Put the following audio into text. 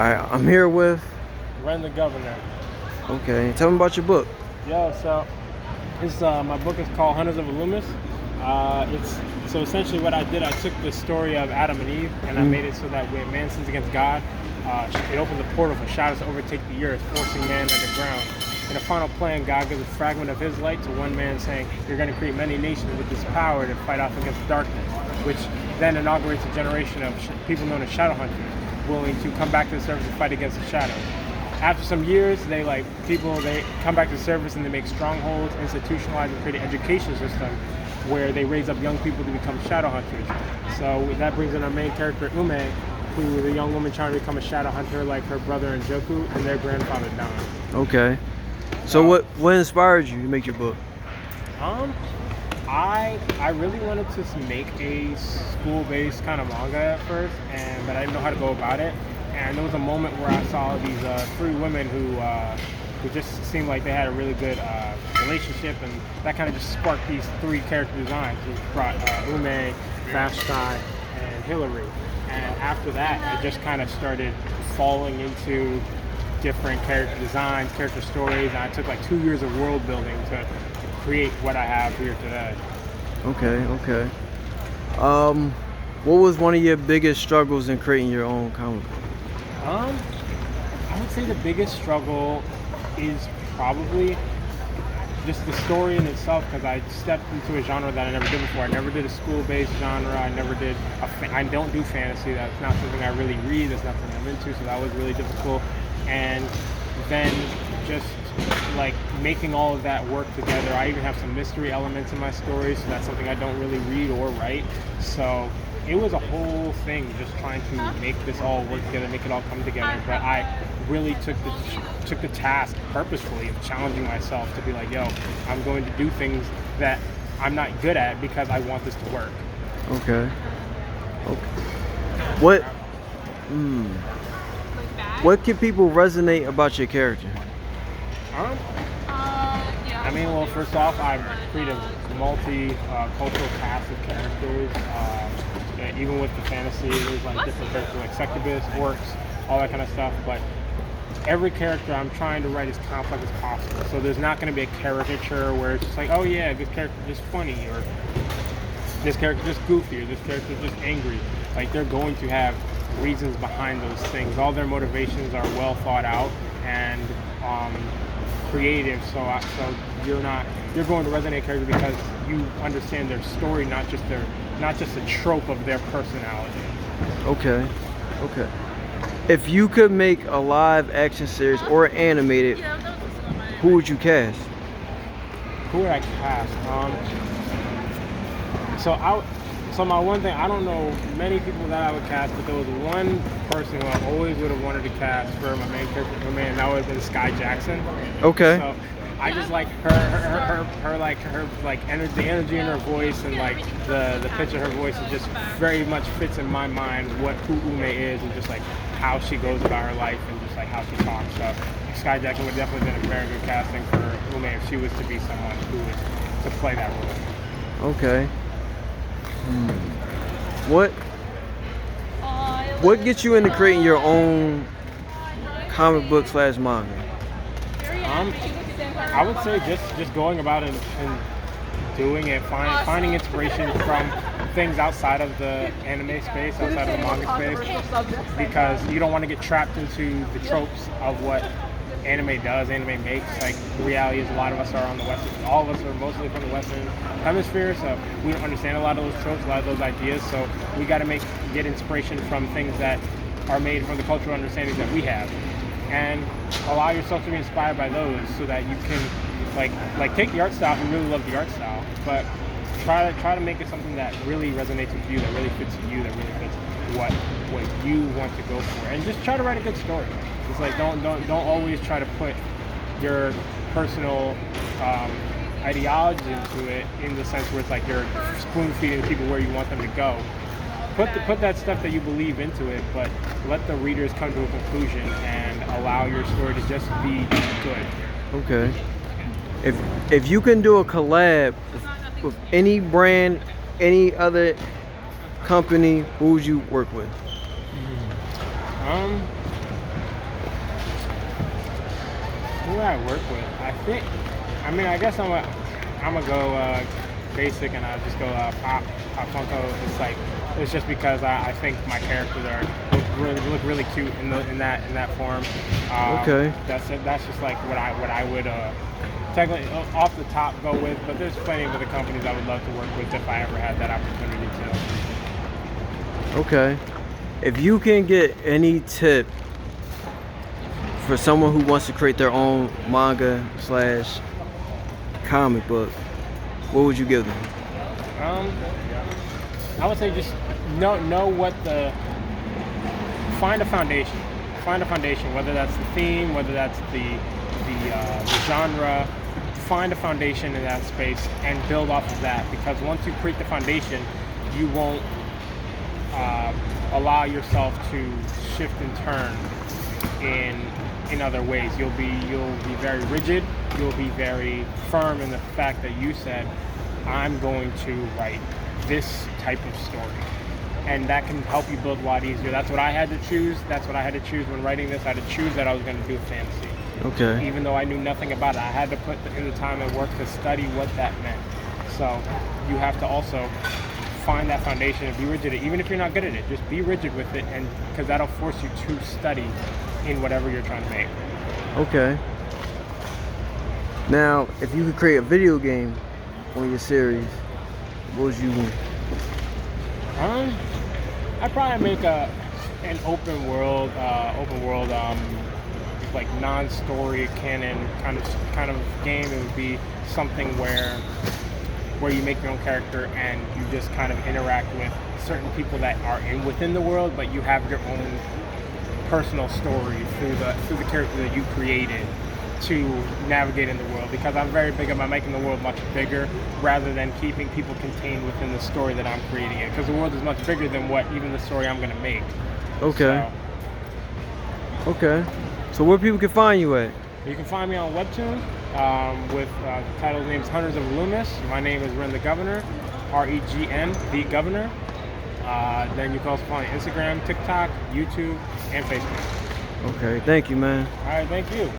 I'm here with. Regnthegovernor. Okay, tell me about your book. Yo, so this my book is called Hunters of Illumis. It's so essentially what I did. I took the story of Adam and Eve, and I made it so that when man sins against God, it opens a portal for shadows to overtake the earth, forcing man underground. In a final plan, God gives a fragment of His light to one man, saying, "You're going to create many nations with this power to fight off against darkness," which then inaugurates a generation of people known as shadow hunters, willing to come back to the surface and fight against the shadows. After some years, they come back to the surface and they make strongholds, institutionalize, and create an education system where they raise up young people to become shadow hunters. So that brings in our main character, Ume, who is a young woman trying to become a shadow hunter like her brother Njoku and their grandfather Don. Okay. So what inspired you to make your book? I really wanted to make a school-based kind of manga at first, but I didn't know how to go about it. And there was a moment where I saw these three women who just seemed like they had a really good relationship, and that kind of just sparked these three character designs. It brought Ume, Vashti, and Hillary. And after that, it just kind of started falling into different character designs, character stories, and I took like 2 years of world building to create what I have here today. Okay. What was one of your biggest struggles in creating your own comic book? I would say the biggest struggle is probably just the story in itself, because I stepped into a genre that I never did before. I never did a school-based genre. I don't do fantasy. That's not something I really read. That's not something I'm into. So that was really difficult. And then just like making all of that work together. I even have some mystery elements in my story, so that's something I don't really read or write. So it was a whole thing, just trying to make this all work together, make it all come together. But I really took the task purposefully of challenging myself to be like, yo, I'm going to do things that I'm not good at because I want this to work. Okay. What can people resonate about your character? I mean, well, first off, I've created a multi-cultural cast of characters. Even with the fantasy, there's like different characters like succubus, orcs, all that kind of stuff. But every character I'm trying to write as complex as possible. So there's not going to be a caricature where it's just like, oh yeah, this character is just funny, or this character is just goofy, or this character is just angry. Like, they're going to have reasons behind those things. All their motivations are well thought out and creative. So you're going to resonate character because you understand their story, not just a trope of their personality. Okay. If you could make a live action series or animated, who would you cast? Who would I cast? So my one thing, I don't know many people that I would cast, but there was one person who I always would have wanted to cast for my main character, and that would have been Sky Jackson. Okay. So I just like her energy, the energy in her voice, and like the pitch of her voice is just very much fits in my mind who Ume is, and just like how she goes about her life and just like how she talks. So Sky Jackson would definitely been a very good casting for Ume if she was to be someone who was to play that role. Okay. What gets you into creating your own comic book / manga? I would say just going about it and doing it, finding inspiration from things outside of the anime space, outside of the manga space, because you don't want to get trapped into the tropes of what anime does, anime makes. Like, the reality is a lot of us are on the western, all of us are mostly from the western hemisphere, so we don't understand a lot of those tropes, a lot of those ideas. So we got to get inspiration from things that are made from the cultural understandings that we have, and allow yourself to be inspired by those, so that you can like take the art style if you really love the art style, but try to make it something that really resonates with you, that really fits you, that really fits what you want to go for, and just try to write a good story. It's like don't always try to put your personal ideology into it, in the sense where it's like you're spoon feeding people where you want them to go. Put that stuff that you believe into it, but let the readers come to a conclusion and allow your story to just be good. Okay. If you can do a collab with any brand, any other company, who would you work with? Who would I work with? I guess I'm gonna go basic, and I'll just go pop Funko. It's just because I think my characters look really cute in that form. Okay. That's just like what I would technically off the top go with. But there's plenty of other companies I would love to work with if I ever had that opportunity to. Okay. If you can get any tip for someone who wants to create their own manga / comic book, what would you give them? I would say just know what find a foundation. Find a foundation, whether that's the theme, whether that's the genre. Find a foundation in that space and build off of that. Because once you create the foundation, you won't allow yourself to shift and turn in other ways. You'll be very rigid. You'll be very firm in the fact that you said, I'm going to write this type of story, and that can help you build a lot easier. That's what I had to choose. That's what I had to choose when writing this. I had to choose that I was going to do fantasy. Okay. Even though I knew nothing about it, I had to put in the time and work to study what that meant. So you have to also find that foundation and be rigid. Even if you're not good at it, just be rigid with it, and because that'll force you to study in whatever you're trying to make. Okay. Now, if you could create a video game on your series, what would you want? I'd probably make an open world, like non-story canon kind of game. It would be something where you make your own character and you just kind of interact with certain people that are within the world, but you have your own personal story through the character that you created to navigate in the world. Because I'm very big about making the world much bigger rather than keeping people contained within the story that I'm creating it. Because the world is much bigger than what even the story I'm going to make. Okay. Okay. So where people can find you at? You can find me on Webtoon with the title name's Hunters of Loomis. My name is Regnthegovernor, REGN, the Governor. Then you can also find me on Instagram, TikTok, YouTube, and Facebook. Okay. Thank you, man. All right, thank you.